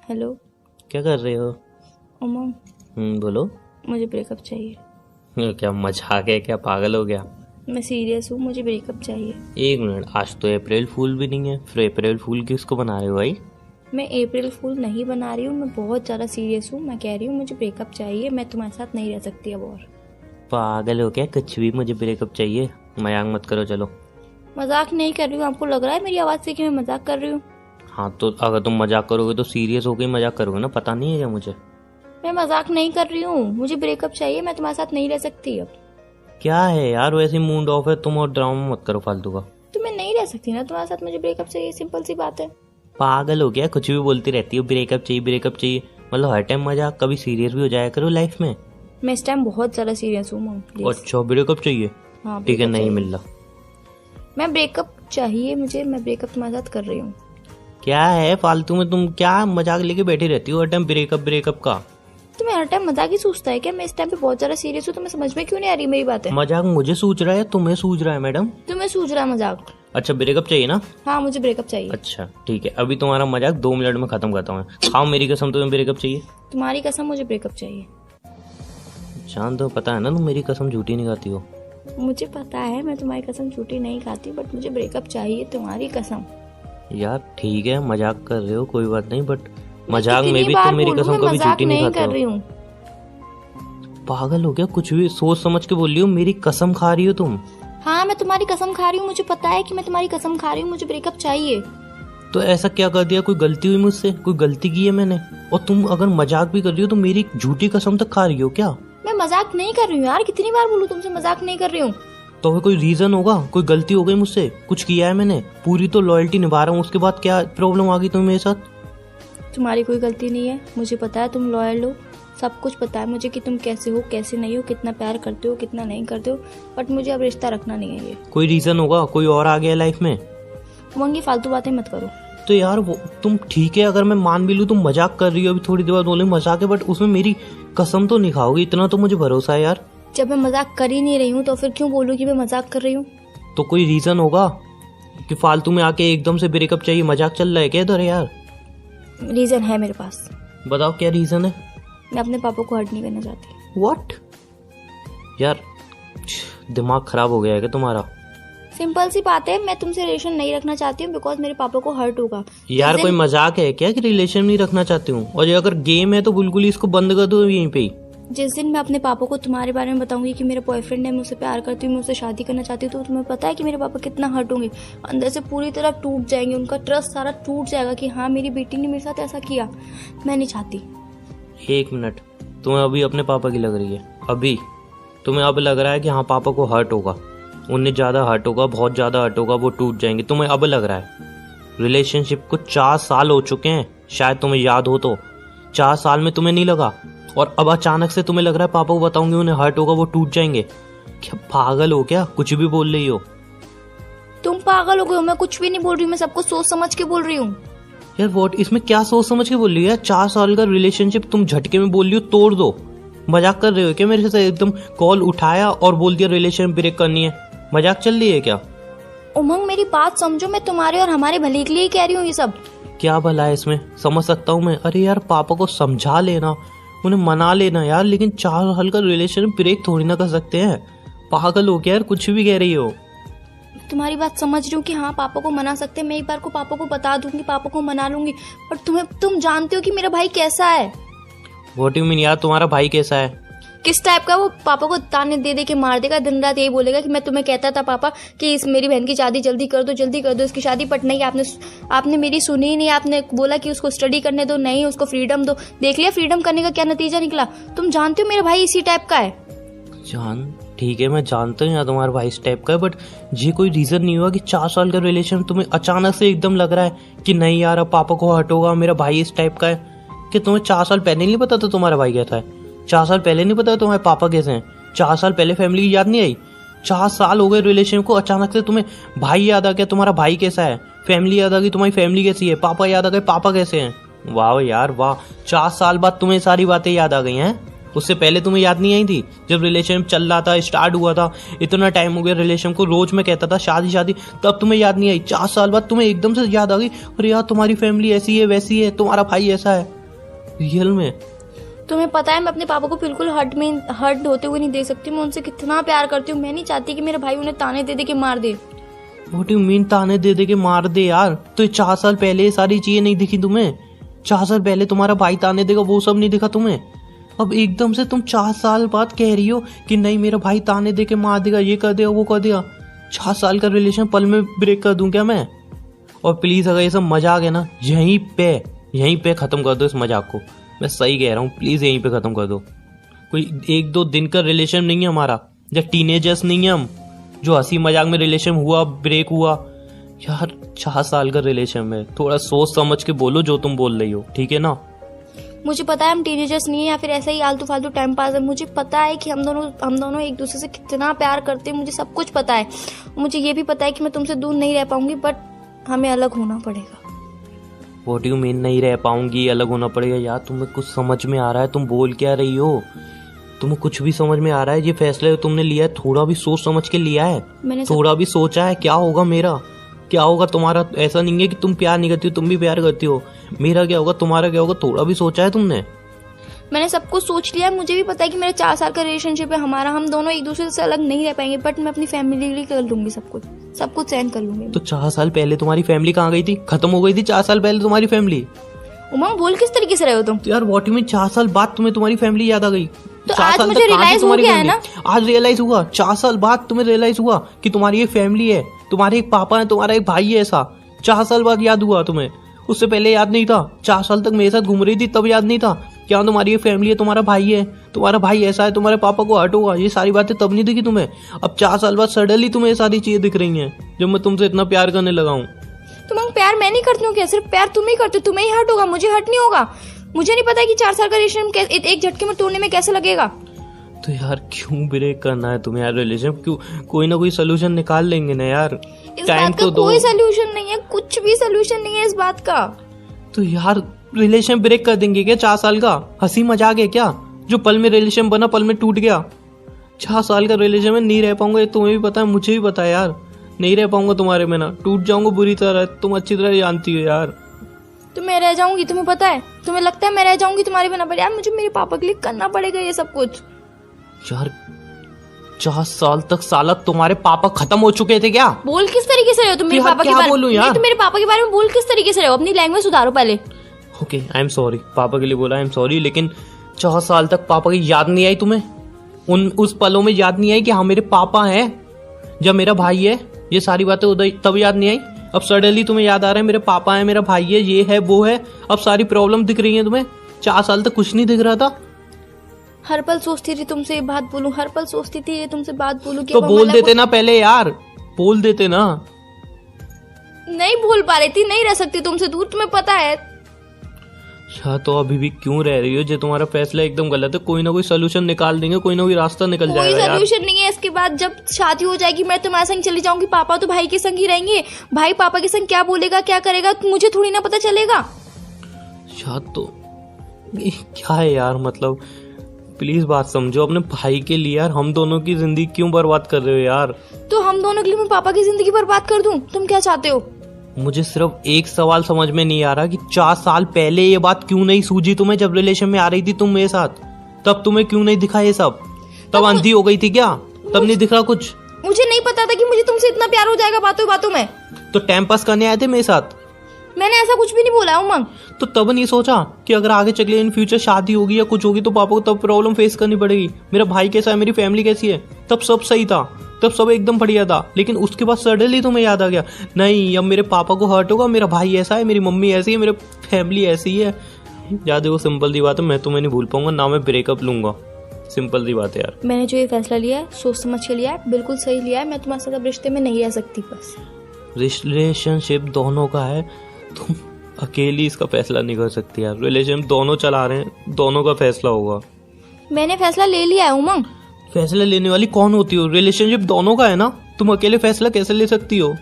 Hello. क्या कर रहे हो? उमंग, बोलो। मुझे ब्रेकअप चाहिए। क्या मजाक है? क्या पागल हो गया? मैं सीरियस हूँ, मुझे ब्रेकअप चाहिए। एक मिनट, आज तो अप्रैल फूल भी नहीं है, फिर अप्रैल फूल किसको बना रहे हो भाई? मैं अप्रैल फूल नहीं बना रही हूँ, मैं बहुत ज़्यादा सीरियस हूँ। मैं कह रही हूँ मुझे ब्रेकअप चाहिए, मैं तुम्हारे साथ नहीं रह सकती अब और। पागल हो क्या? कुछ भी मुझे ब्रेकअप चाहिए? मजाक मत करो, चलो। मजाक नहीं कर रही हूँ, आपको लग रहा है मेरी आवाज़ से कि मैं मजाक कर रही हूँ? हाँ तो अगर तुम मजाक करोगे तो सीरियस होकर ही मजाक करोगे ना, पता नहीं है क्या मुझे? मैं मजाक नहीं कर रही हूँ, मुझे ब्रेकअप चाहिए, मैं तुम्हारे साथ नहीं रह सकती अब। क्या है यार, वैसे मूड ऑफ है तुम, और ड्रामा मत करो फालतू का। तो मैं नहीं रह सकती ना तुम्हारे साथ, मुझे ब्रेकअप चाहिए, सिंपल सी बात है। पागल हो गया? कुछ भी बोलती रहती हो, ब्रेकअप चाहिए ब्रेकअप चाहिए। मतलब हर टाइम मजाक, कभी सीरियस भी हो जाया करो लाइफ में। मैं इस टाइम बहुत ज़्यादा सीरियस हूँ मम, प्लीज। अच्छा, ब्रेकअप चाहिए? हाँ, ठीक है, breakup नहीं चाहिए। मिल रहा। मैं ब्रेकअप चाहिए मुझे, मैं ब्रेकअप तुम्हारे साथ कर रही हूँ। क्या है फालतू में, तुम क्या मजाक लेके बैठी रहती हो हर टाइम ब्रेकअप ब्रेकअप का? तुम्हें हर टाइम मजाक ही सूझता है क्या? मैं इस टाइम पे बहुत ज्यादा सीरियस हूँ, तुम्हें समझ में क्यों नहीं आ रही मेरी बातें? मजाक मुझे सूझ रहा है, तुम्हें सूझ रहा है मैडम? तुम्हें सूझ रहा है मजाक? अच्छा, ब्रेकअप चाहिए ना? हाँ, मुझे ब्रेकअप चाहिए। अच्छा ठीक है, अभी तुम्हारा मजाक 2 मिनट में खत्म करता हूँ। खाओ मेरी कसम, तुम्हें ब्रेकअप चाहिए? तुम्हारी कसम, मुझे ब्रेकअप चाहिए। जान दो, पता है ना तुम मेरी कसम झूठी नहीं खाती हो। मुझे पता है मैं तुम्हारी कसम झूठी नहीं खाती, बट मुझे ब्रेकअप चाहिए, तुम्हारी कसम। यार ठीक है, मजाक कर रहे हो कोई बात नहीं, बट मजाक में कितनी भी बार तुम मेरी बोलूं, कसम मैं कभी मजाक झूठी नहीं नहीं खाते कर हो। रही हूँ। पागल हो गया? कुछ भी सोच समझ के बोल रही हो, मेरी कसम खा रही हो तुम। हाँ, मैं तुम्हारी कसम खा रही हूँ, मुझे पता है कि मैं तुम्हारी कसम खा रही हूँ, मुझे ब्रेकअप चाहिए। तो ऐसा क्या कर दिया? कोई गलती हुई मुझसे? कोई गलती की है मैंने? और तुम अगर मजाक भी कर रही हो तो मेरी झूठी कसम तक खा रही हो क्या? मैं मजाक नहीं कर रही हूँ यार, कितनी बार बोलूं तुमसे मजाक नहीं कर रही हूँ। तो फिर कोई रीजन होगा, कोई गलती हो गई मुझसे, कुछ किया है मैंने? पूरी तो लॉयल्टी निभा रहा हूँ, उसके बाद क्या प्रॉब्लम आ गई तुम्हें मेरे साथ? तुम्हारी कोई गलती नहीं है, मुझे पता है तुम लॉयल हो, सब कुछ पता है मुझे कि तुम कैसे हो कैसे नहीं हो, कितना प्यार करते हो कितना नहीं करते हो, बट मुझे अब रिश्ता रखना नहीं है ये। कोई रीजन होगा, कोई और आ गया लाइफ में? उमंग, फालतू बातें मत करो। तो यार वो तुम ठीक है, अगर मैं मान भी लूँ तुम मजाक कर रही हो, अभी थोड़ी देर बाद बोले मजाक है, बट उसमें मेरी कसम तो नहीं खाओगी, इतना तो मुझे भरोसा है यार। जब मैं मजाक कर ही नहीं रही हूँ तो फिर क्यों बोलूँ कि मैं मजाक कर रही हूँ? तो कोई रीजन होगा कि फालतू में आके एकदम से ब्रेकअप चाहिए? मजाक चल रहा है क्या इधर यार? रीजन है मेरे पास। बताओ क्या रीजन है। मैं अपने पापा को हर्ट नहीं करना चाहती। व्हाट? यार दिमाग खराब हो गया है क्या तुम्हारा? सिंपल सी बात है, मैं तुमसे रिलेशन नहीं रखना चाहती हूँ बिकॉज मेरे पापा को हर्ट होगा। यार कोई मजाक है क्या कि रिलेशन नहीं रखना चाहती हूँ? और ये अगर गेम है तो बिल्कुल इसको बंद कर दो यहीं पे ही। जिस दिन मैं अपने पापा को तुम्हारे बारे में बताऊंगी कि मेरा बॉयफ्रेंड है, मैं उससे प्यार करती हूँ, मैं उससे शादी करना चाहती हूँ, तो तुम्हें पता है कि मेरे पापा कितना हर्ट होंगे, अंदर से पूरी तरह टूट जाएंगे, उनका ट्रस्ट सारा टूट जाएगा कि हाँ मेरी बेटी ने मेरे साथ ऐसा किया। मैं नहीं चाहती। 1 मिनट, तुम्हें अभी अपने पापा की लग रही है? अभी तुम्हें अब लग रहा है कि हाँ पापा को हर्ट होगा, उन्हें ज्यादा हर्ट होगा, बहुत ज्यादा हर्ट होगा, वो टूट जाएंगे, तुम्हें अब लग रहा है? रिलेशनशिप को 4 साल हो चुके हैं, शायद तुम्हें याद हो तो। 4 साल में तुम्हें नहीं लगा, और अब अचानक से तुम्हें लग रहा है पापा को बताऊंगी उन्हें हर्ट होगा, वो टूट जाएंगे? क्या पागल हो क्या? कुछ भी बोल रही हो। तुम पागल हो गए हो, मैं कुछ भी नहीं बोल रही हूँ, मैं सब कुछ सोच समझ के बोल रही हूँ। यार वॉट, इसमें क्या सोच समझ के बोल रही हो यार? 4 साल का रिलेशनशिप तुम झटके में बोल रही हो तोड़ दो? मजाक कर रहे हो क्या मेरे से? एकदम कॉल उठाया और बोल दिया रिलेशन ब्रेक करनी है, मजाक चल रही है क्या? उमंग, मेरी बात समझो, मैं तुम्हारे और हमारे भले के लिए ही कह रही हूँ ये सब। क्या भला है इसमें? समझ सकता हूँ मैं। अरे यार पापा को समझा लेना, उन्हें मना लेना यार, लेकिन 4 साल का रिलेशन ब्रेक थोड़ी ना कर सकते हैं। पागल हो क्या यार, कुछ भी कह रही हो। तुम्हारी बात समझ रही हूँ कि हाँ पापा को मना सकते हैं, मैं एक बार को पापा को बता दूंगी, पापा को मना लूंगी, पर तुम जानते हो कि मेरा भाई कैसा है। व्हाट यू मीन यार, तुम्हारा भाई कैसा है? किस टाइप का? वो पापा को ताने दे दे के मार देगा, दिन रात यही बोलेगा कि मैं तुम्हें कहता था पापा कि इस मेरी बहन की शादी जल्दी कर दो इसकी शादी, बट नहीं, आपने मेरी सुनी ही नहीं। आपने बोला कि उसको स्टडी करने दो, नहीं उसको फ्रीडम दो। देख लिया फ्रीडम करने का क्या नतीजा निकला। तुम जानते हो मेरा भाई इसी टाइप का है। ठीक है, मैं जानता हूँ यार तुम्हारा भाई इस टाइप का है, बट ये कोई रीजन नहीं हुआ कि 4 साल का रिलेशन तुम्हें अचानक से एकदम लग रहा है कि नहीं यार अब पापा को हर्ट होगा, मेरा भाई इस टाइप का है। कि तुम्हें 4 साल पहले नहीं पता था तुम्हारा भाई कैसा है? 4 साल पहले नहीं पता तुम्हारे पापा कैसे हैं? 4 साल पहले फैमिली की याद नहीं आई? 4 साल हो गए रिलेशन को, अचानक से तुम्हें भाई याद आ गया, तुम्हारा भाई कैसा है? फैमिली याद आ गई, तुम्हारी फैमिली कैसी है? पापा याद आ गए, पापा कैसे हैं? वाह यार वाह, 4 साल बाद तुम्हें सारी बातें याद आ गई हैं। उससे पहले तुम्हें याद नहीं आई थी? जब रिलेशन चल रहा था, स्टार्ट हुआ था, इतना टाइम हो गया रिलेशन को, रोज मैं कहता था शादी शादी, तब तुम्हें याद नहीं आई? 4 साल बाद तुम्हें एकदम से याद आ गई, अरे यार तुम्हारी फैमिली ऐसी है, वैसी है, तुम्हारा भाई ऐसा है। रियल में तुम्हें पता है मैं अपने पापा को बिल्कुल हर्ट होते हुए नहीं देख सकती। मैं उनसे कितना प्यार करती हूँ। मैं नहीं चाहती कि मेरा भाई उन्हें ताने दे दे के मार दे। व्हाट यू मीन ताने दे दे के मार दे यार? तो 4 साल पहले ये सारी चीजें नहीं दिखी तुम्हें? 4 साल पहले तुम्हारा भाई ताने देगा, वो सब नहीं दिखा तुम्हें? अब एकदम से तुम 4 साल बाद कह रही हो कि नहीं मेरा भाई ताने दे के मार देगा, ये कर देगा, वो कर देगा। 4 साल का रिलेशन पल में ब्रेक कर दूं क्या मैं? और प्लीज अगर ये सब मजाक है ना, यहीं पे खत्म कर दो इस मजाक को। मैं सही कह रहा हूँ, प्लीज यहीं पे खत्म कर दो। कोई 1-2 दिन का रिलेशन नहीं है हमारा, जब टीनेजर्स नहीं है हम जो हंसी मजाक में रिलेशन हुआ ब्रेक हुआ। यार 4 साल का रिलेशन में थोड़ा सोच समझ के बोलो जो तुम बोल रही हो, ठीक है ना? मुझे पता है हम टीनेजर्स नहीं है या फिर ऐसा ही आलतू फालतू टाइम पास है। मुझे पता है कि हम दोनों एक दूसरे से कितना प्यार करते हैं। मुझे सब कुछ पता है। मुझे ये भी पता है कि मैं तुमसे दूर नहीं रह पाऊंगी, बट हमें अलग होना पड़ेगा। व्हाट यू मीन नहीं रह पाऊंगी, अलग होना पड़ेगा? यार तुम्हें कुछ समझ में आ रहा है? तुम बोल क्या रही हो? तुम्हें कुछ भी समझ में आ रहा है? ये फैसला तुमने लिया है, थोड़ा भी सोच समझ के लिया है? थोड़ा भी सोचा है क्या होगा मेरा, क्या होगा तुम्हारा? ऐसा नहीं है कि तुम प्यार नहीं करती हो, तुम भी प्यार करती हो। मेरा क्या होगा, तुम्हारा क्या होगा? थोड़ा भी सोचा है तुमने? मैंने सब कुछ सोच लिया है। मुझे भी पता है कि मेरा 4 साल का रिलेशनशिप है हमारा, हम दोनों एक दूसरे से अलग नहीं रह पाएंगे, बट मैं अपनी फैमिली के लिए कर लूंगी सब कुछ सहन कर लूंगी। तो 4 साल पहले तुम्हारी फैमिली कहाँ गई थी? खत्म हो गई थी 4 साल पहले तुम्हारी फैमिली। उमंग बोल किस तरीके से रहे हो तुम? तो यार व्हाट यू मीन 4 साल बाद तुम्हें तुम्हारी फैमिली याद आ गई? तो आज मुझे रियलाइज हो गया है ना। आज रियलाइज हुआ? 4 साल बाद तुम्हें रियलाइज हुआ कि तुम्हारी एक फैमिली है, तुम्हारे एक पापा है, तुम्हारा एक भाई है। ऐसा 4 साल बाद याद हुआ तुम्हें? उससे पहले याद नहीं था? 4 साल तक मेरे साथ घूम रही थी तब याद नहीं था? क्या तुम्हारी एक फैमिली है, तुम्हारा भाई है, तुम्हारा भाई ऐसा है, तुम्हारे पापा को हर्ट होगा, ये सारी बातें तब नहीं दिखी तुम्हें? अब 4 साल बाद सडनली तुम्हें ये सारी चीजें दिख रही हैं जब मैं तुमसे इतना प्यार करने लगा हूँ। तुम प्यार मैं नहीं करती हूँ क्या? सिर्फ प्यार तुम ही करते हो, तुम्हें ही हर्ट होगा, मुझे हर्ट नहीं होगा। मुझे नहीं पता कि 4 साल का रिलेशन एक झटके में तोड़ने में कैसे लगेगा। तो यार क्यों ब्रेक करना है तुम्हें यार रिलेशन? क्यों? कोई ना कोई सोल्यूशन निकाल लेंगे ना यार। इस बात का कोई सोल्यूशन नहीं है, कुछ भी सोल्यूशन नहीं है इस बात का। तो यार रिलेशन ब्रेक कर देंगे क्या 4 साल का? हंसी मजाक है क्या जो पल में रिलेशन बना पल में टूट गया? 4 साल का रिलेशन में नहीं रह पाऊंगा, ये तुम्हें भी पता है, मुझे भी पता है यार। नहीं रह पाऊंगा तुम्हारे बिना, टूट जाऊंगा बुरी तरह, तुम अच्छी तरह जानती हो यार। तो मैं रह जाऊंगी, तुम्हें पता है? तुम्हें लगता है मैं रह जाऊंगी तुम्हारे बिना? पर यार मुझे मेरे पापा के लिए करना पड़ेगा ये सब कुछ। यार 4 साल तक साला तुम्हारे पापा खत्म हो चुके थे क्या? बोल किस तरीके से रहे हो तुम मेरे पापा के बारे में? नहीं, तुम मेरे पापा के बारे में बोल किस तरीके से रहे हो? अपनी लैंग्वेज सुधारो पहले। ओके आई एम सॉरी, पापा के लिए बोला आई एम सॉरी, लेकिन 4 साल तक पापा की याद नहीं आई तुम्हें? उस पलों में याद नहीं आई कि हाँ मेरे पापा हैं, जब मेरा भाई है? ये सारी बातें उधर तब याद नहीं आई? अब सडनली तुम्हें याद आ रहा है मेरे पापा है, मेरा भाई है, ये है वो है, अब सारी प्रॉब्लम दिख रही है तुम्हें? 4 साल तक कुछ नहीं दिख रहा था? हर पल सोचती थी तुमसे ये बात बोलूं, हर पल सोचती थी ये तुमसे बात बोलूं। तो बोल देते ना पहले यार, बोल देते ना। नहीं बोल पा रही थी, नहीं रह सकती तुमसे दूर, तुम्हें पता है। अच्छा तो अभी भी क्यों रह रही हो? जो तुम्हारा फैसला एकदम गलत है, कोई ना कोई सोल्यूशन निकाल देंगे, कोई ना कोई रास्ता निकल जाएगा यार। कोई सोल्यूशन नहीं है। इसके बाद जब शादी हो जाएगी मैं तुम्हारे संग चली जाऊंगी, पापा तो भाई के संग ही रहेंगे। भाई पापा के संग क्या बोलेगा क्या करेगा मुझे थोड़ी ना पता चलेगा। अच्छा तो क्या है यार, मतलब प्लीज बात समझो अपने भाई के लिए यार। हम दोनों की जिंदगी क्यों बर्बाद कर रहे हो यार? तो हम दोनों के लिए मैं पापा की जिंदगी बर्बाद कर दूं? तुम क्या चाहते हो? मुझे सिर्फ एक सवाल समझ में नहीं आ रहा कि 4 साल पहले ये बात क्यों नहीं सूझी तुम्हें? जब रिलेशन में आ रही थी तुम मेरे साथ, तब तुम्हें क्यों नहीं दिखा ये सब? तब अंधी हो गई थी क्या? तब नहीं दिख रहा कुछ? मुझे नहीं पता था कि मुझे तुमसे इतना प्यार हो जाएगा बातों बातों में। तो टाइम पास करने आए थे मेरे साथ? मैंने ऐसा कुछ भी नहीं बोला उमंग। तो तब नहीं सोचा कि अगर आगे चले इन फ्यूचर शादी होगी या कुछ होगी तो पापा को तब प्रॉब्लम फेस करनी पड़ेगी? मेरा भाई कैसा है, मेरी फैमिली कैसी है? तब सब सही था, तब सब एकदम बढ़िया था, लेकिन उसके बाद सडनली तुम्हें याद आ गया नहीं अब मेरे पापा को हर्ट होगा, मेरा भाई ऐसा है, मेरी मम्मी ऐसी है, मेरी फैमिली ऐसी है। याद है वो सिंपल सी बात है, मैं तुम्हें नहीं भूल पाऊंगा ना, मैं ब्रेकअप लूंगा। सिंपल सी बात है यार। मैंने जो ये फैसला लिया है सोच समझ के लिया है, बिल्कुल सही लिया है। मैं तुम्हारे साथ अब रिश्ते में नहीं रह सकती। बस रिलेशनशिप दोनों का है, तुम अकेली इसका फैसला नहीं कर सकती यार। रिलेशन दोनों चला रहे हैं, दोनों का फैसला होगा। मैंने फैसला ले लिया है उमंग। फैसला लेने वाली कौन होती हो? रिलेशनशिप दोनों का है ना, तुम अकेले फैसला कैसे ले सकती हो?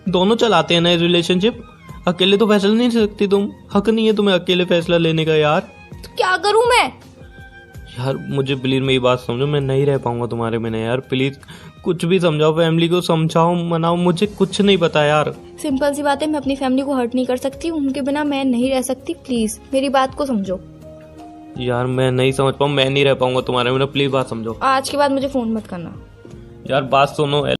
दोनों चलाते हैं ना रिलेशनशिप, अकेले तो फैसला नहीं ले सकती तुम। हक नहीं है तुम्हें अकेले फैसला लेने का यार। तो क्या करूं मैं? यार मुझे प्लीज मेरी बात समझो, मैं नहीं रह पाऊंगा तुम्हारे बिना यार, प्लीज कुछ भी समझाओ, फैमिली को समझाओ, मनाओ, मुझे कुछ नहीं पता यार। सिंपल सी बात है, मैं अपनी फैमिली को हर्ट नहीं कर सकती, उनके बिना मैं नहीं रह सकती। प्लीज मेरी बात को समझो। यार मैं नहीं समझ पाऊँ, मैं नहीं रह पाऊंगा तुम्हारे बिना, प्लीज बात समझो। आज के बाद मुझे फोन मत करना। यार बात सुनो।